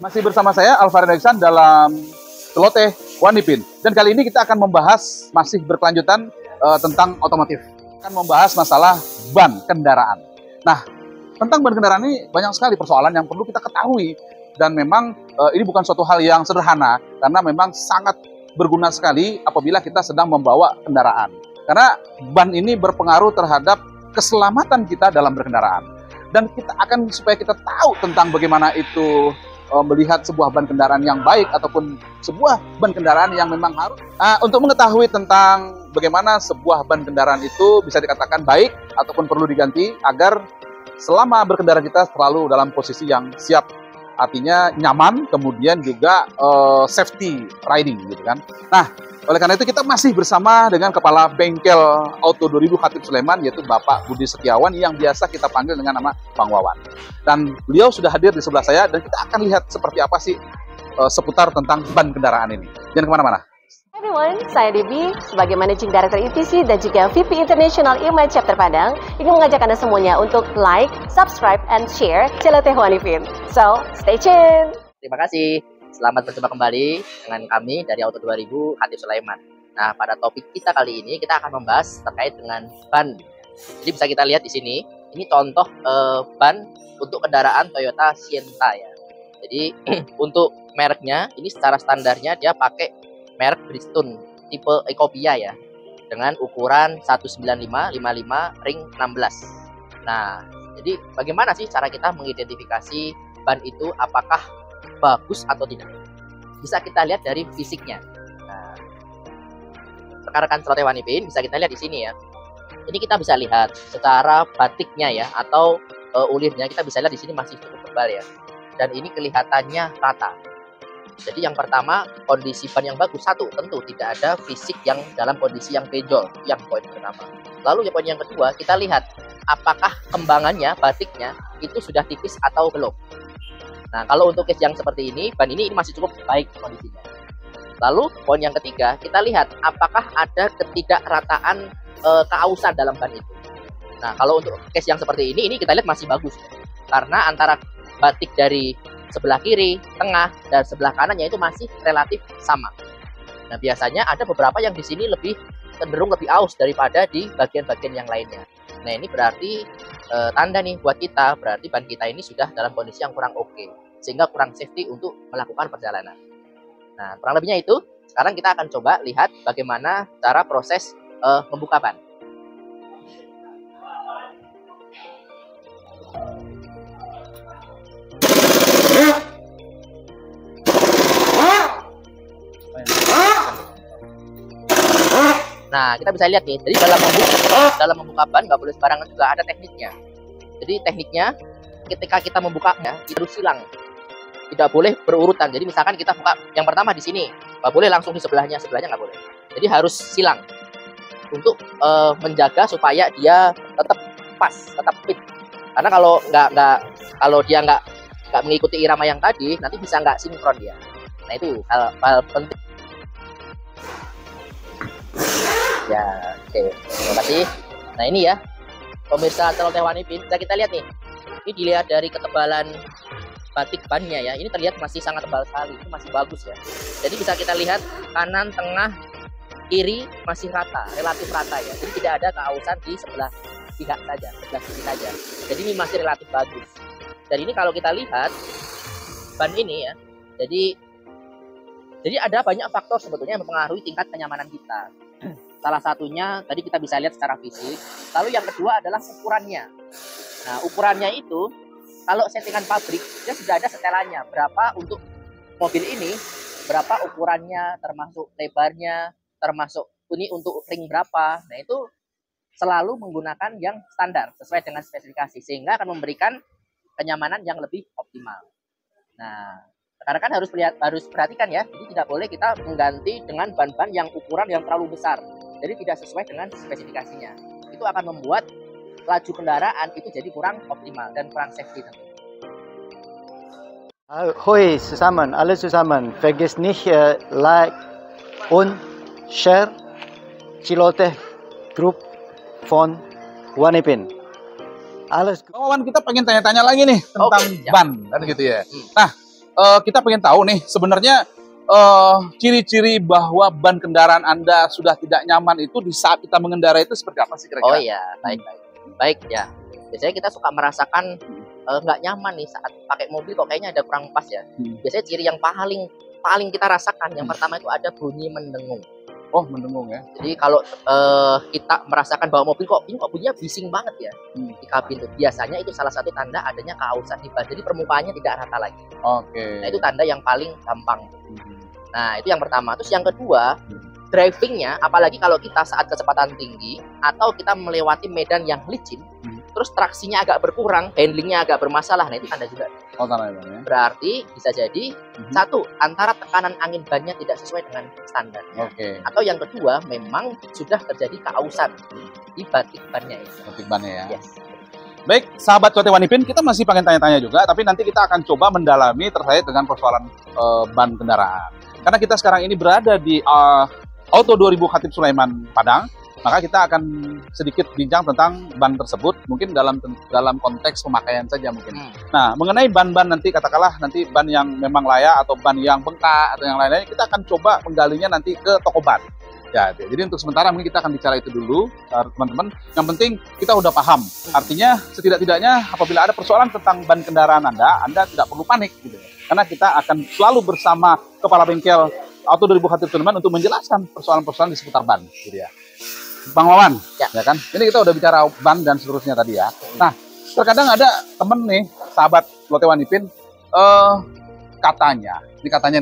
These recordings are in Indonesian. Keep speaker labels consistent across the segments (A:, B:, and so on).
A: Masih bersama saya Alvaro Eksan dalam Celoteh Wanipin. Dan kali ini kita akan membahas masih berkelanjutan tentang otomotif. Akan membahas masalah ban kendaraan. Nah, tentang ban kendaraan ini banyak sekali persoalan yang perlu kita ketahui. Dan memang ini bukan suatu hal yang sederhana karena memang sangat berguna sekali apabila kita sedang membawa kendaraan. Karena ban ini berpengaruh terhadap keselamatan kita dalam berkendaraan. Dan kita akan supaya kita tahu tentang bagaimana itu melihat sebuah ban kendaraan yang baik ataupun sebuah ban kendaraan yang memang harus. Untuk mengetahui tentang bagaimana sebuah ban kendaraan itu bisa dikatakan baik ataupun perlu diganti agar selama berkendara kita selalu dalam posisi yang siap, artinya nyaman, kemudian juga safety riding gitu kan. Nah, oleh karena itu kita masih bersama dengan Kepala Bengkel Auto 2000 Khatib Sulaiman, yaitu Bapak Budi Setiawan yang biasa kita panggil dengan nama Bang Wawan. Dan beliau sudah hadir di sebelah saya dan kita akan lihat seperti apa sih seputar tentang ban kendaraan ini. Jangan kemana-mana.
B: Hai everyone, saya Debbie sebagai Managing Director ETC dan juga VP International IMA Chapter Padang ingin mengajak Anda semuanya untuk like, subscribe, and share Celoteh Wanipin. So, stay tuned!
C: Terima kasih. Selamat berjumpa kembali dengan kami dari Auto 2000 Khatib Sulaiman. Nah, pada topik kita kali ini kita akan membahas terkait dengan ban. Jadi bisa kita lihat di sini, ini contoh ban untuk kendaraan Toyota Sienta ya. Jadi untuk mereknya ini secara standarnya dia pakai merek Bridgestone tipe Ecopia ya, dengan ukuran 195/55 ring 16. Nah, jadi bagaimana sih cara kita mengidentifikasi ban itu apakah bagus atau tidak? Bisa kita lihat dari fisiknya. Nah, rekan-rekan Celoteh Wanipin bisa kita lihat di sini ya. Ini kita bisa lihat secara batiknya ya, atau ulirnya kita bisa lihat di sini masih cukup tebal ya. Dan ini kelihatannya rata. Jadi yang pertama, kondisi ban yang bagus. Satu, tentu tidak ada fisik yang dalam kondisi yang benjol. Yang poin pertama. Lalu yang poin yang kedua, kita lihat apakah kembangannya, batiknya itu sudah tipis atau belum. Nah, kalau untuk case yang seperti ini, ban ini masih cukup baik kondisinya. Lalu, poin yang ketiga, kita lihat apakah ada ketidakrataan keausan dalam ban itu. Nah, kalau untuk case yang seperti ini kita lihat masih bagus. Karena antara batik dari sebelah kiri, tengah, dan sebelah kanannya itu masih relatif sama. Nah, biasanya ada beberapa yang di sini cenderung lebih aus daripada di bagian-bagian yang lainnya. Nah, ini berarti tanda nih buat kita, berarti ban kita ini sudah dalam kondisi yang kurang oke, sehingga kurang safety untuk melakukan perjalanan. Nah, kurang lebihnya itu. Sekarang kita akan coba lihat bagaimana cara proses membuka ban. Nah, kita bisa lihat nih, jadi dalam membuka ban nggak boleh sembarangan juga, ada tekniknya. Jadi tekniknya ketika kita membukanya kita harus silang, tidak boleh berurutan. Jadi misalkan kita buka yang pertama di sini, nggak boleh langsung di sebelahnya nggak boleh. Jadi harus silang untuk menjaga supaya dia tetap pas, tetap fit. Karena kalau dia nggak mengikuti irama yang tadi, nanti bisa nggak sinkron dia. Nah, itu hal penting. Ya, oke. Terima kasih. Nah, ini ya, pemirsa Celoteh Wanipin, bisa kita lihat nih. Ini dilihat dari ketebalan batik bannya ya. Ini terlihat masih sangat tebal sekali. Itu masih bagus ya. Jadi bisa kita lihat kanan, tengah, kiri masih rata, relatif rata ya. Jadi tidak ada keausan di sebelah pihak saja, sebelah kiri saja. Jadi ini masih relatif bagus. Dan ini kalau kita lihat ban ini ya. Jadi ada banyak faktor sebetulnya yang mempengaruhi tingkat kenyamanan kita. Salah satunya tadi kita bisa lihat secara fisik. Lalu yang kedua adalah ukurannya. Nah, ukurannya itu kalau settingan pabrik dia sudah ada setelannya. Berapa untuk mobil ini, berapa ukurannya, termasuk lebarnya, termasuk ini untuk ring berapa. Nah, itu selalu menggunakan yang standar sesuai dengan spesifikasi sehingga akan memberikan kenyamanan yang lebih optimal. Nah, rekan-rekan harus perhatikan ya. Jadi tidak boleh kita mengganti dengan ban-ban yang ukuran yang terlalu besar. Jadi tidak sesuai dengan spesifikasinya. Itu akan membuat laju kendaraan itu jadi kurang optimal dan kurang safety tentu.
D: Hoi zusammen, alle zusammen. Vergiss nicht like und share Celoteh Group von Wanipin.
A: Wawan, kita pengen tanya-tanya lagi nih tentang ban kan gitu ya. Nah, kita pengen tahu nih sebenarnya ciri-ciri bahwa ban kendaraan Anda sudah tidak nyaman itu di saat kita mengendarai itu seperti apa sih kira-kira?
C: Oh iya, baik ya. Biasanya kita suka merasakan nggak nyaman nih saat pakai mobil, kok kayaknya ada kurang pas ya. Biasanya ciri yang paling kita rasakan yang pertama itu ada bunyi mendengung.
A: Oh, mendengung ya.
C: Jadi kalau kita merasakan bahwa mobil kok bunyinya bising banget ya di kabin tuh, biasanya itu salah satu tanda adanya keausan di ban. Jadi permukaannya tidak rata lagi.
A: Oke.
C: Nah itu tanda yang paling gampang. Nah itu yang pertama. Terus yang kedua, drivingnya, apalagi kalau kita saat kecepatan tinggi atau kita melewati medan yang licin, terus traksinya agak berkurang, handlingnya agak bermasalah, nah itu tanda juga.
A: Oh, tanda ya.
C: Berarti bisa jadi satu, antara tekanan angin bannya tidak sesuai dengan standar.
A: Oke.
C: Atau yang kedua, memang sudah terjadi keausan di batik bannya itu.
A: Batik bannya ya.
C: Yes.
A: Baik, sahabat Clote One Ipin, kita masih pengen tanya-tanya juga, tapi nanti kita akan coba mendalami terkait dengan persoalan ban kendaraan. Karena kita sekarang ini berada di Auto 2000 Khatib Sulaiman Padang, maka kita akan sedikit bincang tentang ban tersebut, mungkin dalam konteks pemakaian saja mungkin. Nah, mengenai ban-ban nanti, katakanlah nanti ban yang memang layak atau ban yang bengkak atau yang lain-lain, kita akan coba menggalinya nanti ke toko ban. Ya, jadi untuk sementara mungkin kita akan bicara itu dulu, teman-teman. Yang penting kita udah paham. Artinya setidak-tidaknya apabila ada persoalan tentang ban kendaraan Anda tidak perlu panik gitu. Karena kita akan selalu bersama kepala bengkel Auto 2000 Khatib Sulaiman untuk menjelaskan persoalan-persoalan di seputar ban gitu ya. Bang Wawan, ya kan? Ini kita udah bicara ban dan seterusnya tadi ya. Nah, terkadang ada temen nih, sahabat Clote One Ipin, katanya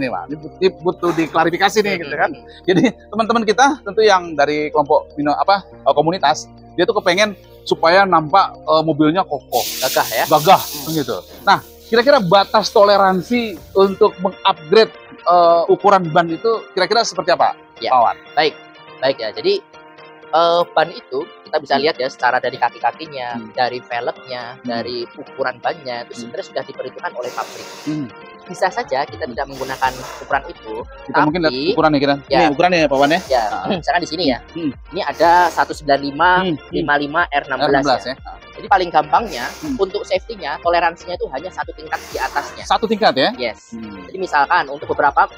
A: nih Pak, ini butuh diklarifikasi nih gitu kan. Jadi teman-teman kita tentu yang dari kelompok komunitas, dia tuh kepengen supaya nampak mobilnya kokoh, gagah gitu. Nah, kira-kira batas toleransi untuk mengupgrade ukuran ban itu kira-kira seperti apa,
C: ya,
A: Pak Wawan?
C: Baik ya. Jadi ban itu kita bisa lihat ya secara dari kaki-kakinya, dari velgnya, dari ukuran bannya itu sebenarnya sudah diperhitungkan oleh pabrik. Bisa saja kita tidak menggunakan ukuran itu,
A: kita
C: tapi
A: mungkin lihat ukurannya kita.
C: Ya,
A: ini ukurannya ya Pak Wan ya.
C: Ya, misalkan di sini ya. Ini ada 195 55 R16 ya. Jadi paling gampangnya untuk safety-nya, toleransinya itu hanya satu tingkat di atasnya.
A: Satu tingkat ya?
C: Yes. Jadi misalkan untuk beberapa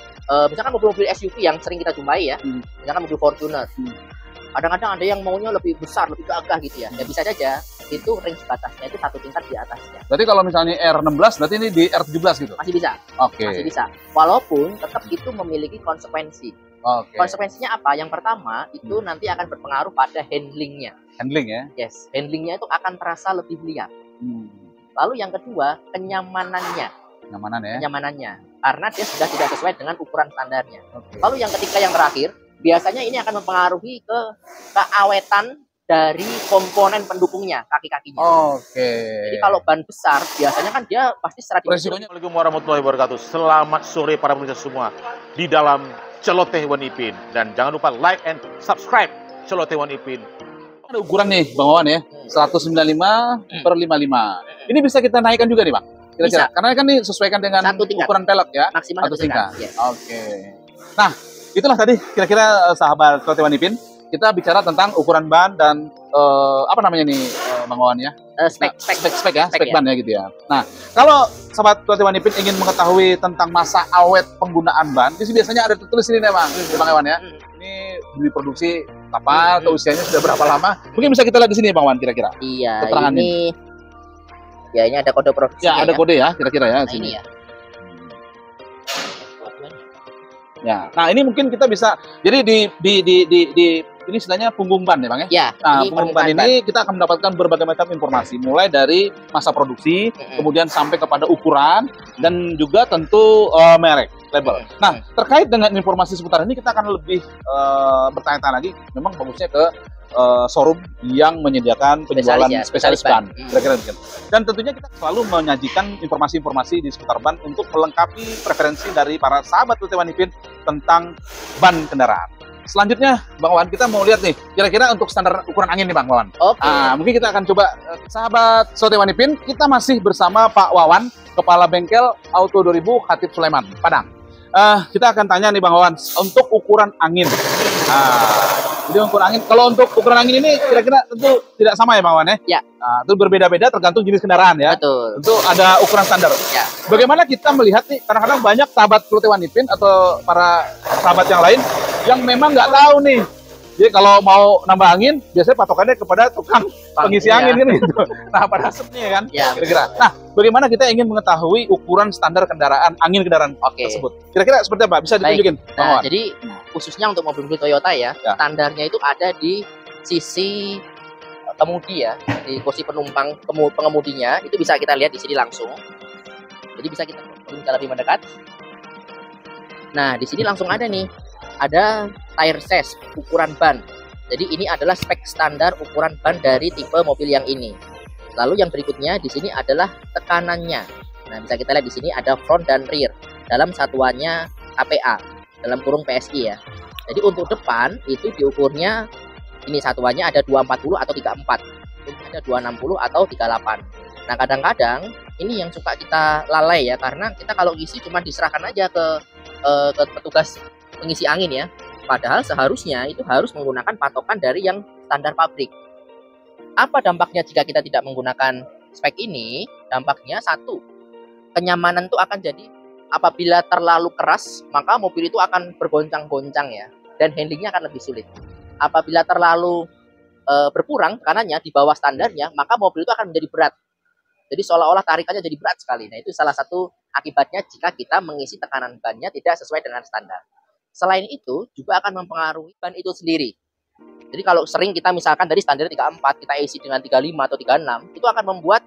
C: misalkan mobil-mobil SUV yang sering kita jumpai ya, misalkan mobil Fortuner. Kadang-kadang ada yang maunya lebih besar, lebih gagah gitu ya. Ya bisa saja itu range batasnya itu satu tingkat di atasnya.
A: Berarti kalau misalnya R16 berarti ini di R17 gitu?
C: Masih bisa.
A: Oke.
C: Masih bisa. Walaupun tetap itu memiliki konsekuensi.
A: Oke.
C: Konsekuensinya apa? Yang pertama itu nanti akan berpengaruh pada handlingnya.
A: Handling ya?
C: Yes. Handlingnya itu akan terasa lebih liar. Lalu yang kedua, kenyamanannya. Kenyamanannya. Karena dia sudah tidak sesuai dengan ukuran standarnya. Lalu yang ketiga, yang terakhir, biasanya ini akan mempengaruhi ke keawetan dari komponen pendukungnya, kaki-kakinya. Jadi kalau ban besar, biasanya kan dia pasti secara
E: resikonya. Assalamualaikum warahmatullahi wabarakatuh. Selamat sore para pemirsa semua di dalam Clote One Ipin. Dan jangan lupa like and subscribe Clote One Ipin.
A: Ada ukuran nih Bang Wawan ya, 195/55. Ini bisa kita naikkan juga nih Bang? Kira-kira. Karena kan ini sesuaikan dengan ukuran pelek ya?
C: Maksimal satu tingkat. Yes.
A: Nah, itulah tadi kira-kira sahabat Clote One Ipin, kita bicara tentang ukuran ban dan apa namanya nih Bang Wawan ya? Spek ban ya gitu ya. Nah, kalau sahabat Clote One Ipin ingin mengetahui tentang masa awet penggunaan ban, itu biasanya ada tertulis ini nih Bang Wawan ya. Ini diproduksi kapan atau usianya sudah berapa lama? Mungkin bisa kita lihat di sini Bang Wawan kira-kira.
C: Iya, ini ya ini ada kode produksi.
A: Ya, ada kode ya kira-kira ya
C: sini.
A: Ini ya. Ya, nah ini mungkin kita bisa, jadi di ini istilahnya punggung ban ya Bang ya?
C: Ya,
A: nah punggung ban ini kita akan mendapatkan berbagai macam informasi, mulai dari masa produksi, kemudian sampai kepada ukuran, dan juga tentu merek, label. Nah, terkait dengan informasi seputar ini kita akan lebih bertanya-tanya lagi, memang bagusnya ke showroom yang menyediakan penjualan spesialis ban. Kira-kira begitu. Dan tentunya kita selalu menyajikan informasi-informasi di seputar ban untuk melengkapi preferensi dari para sahabat Clote One Ipin tentang ban kendaraan. Selanjutnya, Bang Wawan, kita mau lihat nih, kira-kira untuk standar ukuran angin nih Bang Wawan. Mungkin kita akan coba, sahabat Clote One Ipin, kita masih bersama Pak Wawan, Kepala Bengkel Auto 2000 Khatib Sulaiman Padang. Kita akan tanya nih Bang Wawan, untuk ukuran angin. Jadi ukuran angin. Kalau untuk ukuran angin ini kira-kira tentu tidak sama ya Bang Wan ya?
C: Ya.
A: Nah, itu berbeda-beda tergantung jenis kendaraan ya.
C: Betul.
A: Tentu ada ukuran standar.
C: Ya.
A: Bagaimana kita melihat nih, kadang-kadang banyak sahabat Celote One Ipin atau para sahabat yang lain yang memang nggak tahu nih. Jadi kalau mau nambah angin, biasanya patokannya kepada tukang pengisi angin kan gitu. Nah, pada asapnya kan,
C: Ya,
A: kira-kira. Nah, bagaimana kita ingin mengetahui ukuran standar kendaraan, angin kendaraan tersebut? Kira-kira seperti apa? Bisa ditunjukin, Bang
C: Nah,
A: Wan?
C: jadi khususnya untuk mobil-mobil Toyota ya,
A: Ya.
C: standarnya itu ada di sisi kemudi ya, di kursi penumpang pengemudinya itu bisa kita lihat di sini langsung. Jadi bisa kita lebih mendekat. Nah, di sini langsung ada nih, ada tire size, ukuran ban. Jadi ini adalah spek standar ukuran ban dari tipe mobil yang ini. Lalu yang berikutnya di sini adalah tekanannya. Nah, bisa kita lihat di sini ada front dan rear dalam satuannya KPA, dalam kurung PSI ya. Jadi untuk depan itu diukurnya ini satuannya ada 240 atau 34. Ini ada 260 atau 38. Nah, kadang-kadang ini yang suka kita lalai ya, karena kita kalau ngisi cuma diserahkan aja ke petugas pengisi angin ya. Padahal seharusnya itu harus menggunakan patokan dari yang standar pabrik. Apa dampaknya jika kita tidak menggunakan spek ini? Dampaknya satu, kenyamanan itu akan jadi apabila terlalu keras, maka mobil itu akan bergoncang-goncang ya, dan handlingnya akan lebih sulit. Apabila terlalu berkurang tekanannya di bawah standarnya, maka mobil itu akan menjadi berat. Jadi seolah-olah tarikannya jadi berat sekali. Nah, itu salah satu akibatnya jika kita mengisi tekanan bannya tidak sesuai dengan standar. Selain itu, juga akan mempengaruhi ban itu sendiri. Jadi kalau sering kita misalkan dari standar 34, kita isi dengan 35 atau 36, itu akan membuat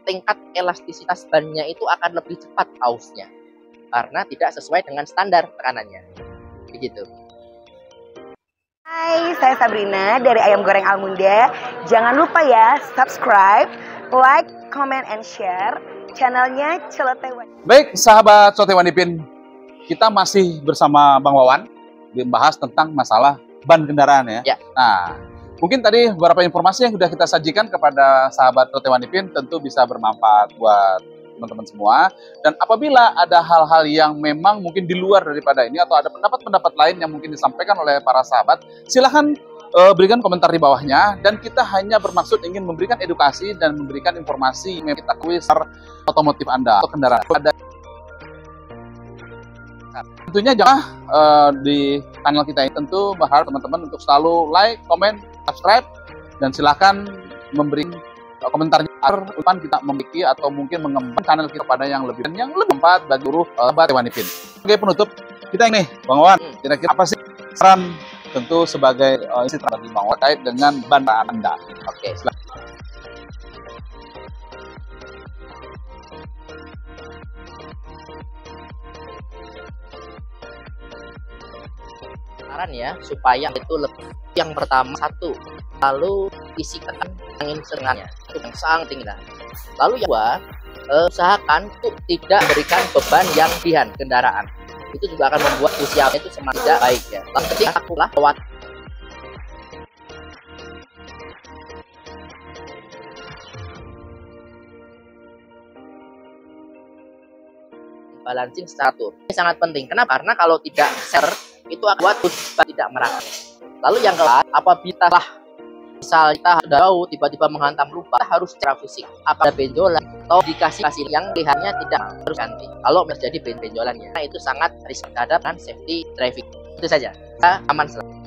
C: tingkat elastisitas bannya itu akan lebih cepat ausnya. Karena tidak sesuai dengan standar tekanannya. Begitu.
F: Hai, saya Sabrina dari Ayam Goreng Almunda. Jangan lupa ya, subscribe, like, comment, and share channelnya Celote One.
A: Baik, sahabat Celote One Ipin, kita masih bersama Bang Wawan membahas tentang masalah ban kendaraan ya.
C: Ya.
A: Nah, mungkin tadi beberapa informasi yang sudah kita sajikan kepada sahabat Celote One Ipin tentu bisa bermanfaat buat teman-teman semua. Dan apabila ada hal-hal yang memang mungkin di luar daripada ini atau ada pendapat-pendapat lain yang mungkin disampaikan oleh para sahabat, silahkan berikan komentar di bawahnya, dan kita hanya bermaksud ingin memberikan edukasi dan memberikan informasi yang kita ketahui secara otomotif Anda atau kendaraan. Tentunya jangan di channel kita ini tentu berharap teman-teman untuk selalu like, comment, subscribe, dan silahkan memberi komentarnya agar kita memiliki atau mungkin mengembangkan channel kita pada yang lebih manfaat bagi seluruh sahabat One Ipin. Sebagai penutup, kita ini Bang Wawan, kira-kira apa sih saran tentu sebagai isi bagi Bang Wawan terkait dengan ban Anda?
C: Oke. Saran ya supaya itu lebih. Yang pertama satu, lalu isi tekan angin serengannya itu yang sangat tinggi. Lalu yang kedua, usahakan untuk tidak berikan beban yang berlebihan kendaraan. Itu juga akan membuat usianya itu semakin tidak baik ya. Lalu ketiga, akulah lewat balancing secara teratur. Ini sangat penting. Kenapa? Karena kalau tidak share itu akan buat tidak merata. Lalu yang kedua, apabila misal kita jauh tiba-tiba menghantam lupa, kita harus secara fisik. Apa ada benjolan atau dikasih yang lihatnya tidak harus ganti. Kalau menjadi benjolannya, nah itu sangat risiko terhadap safety driving. Itu saja. Kita aman selalu.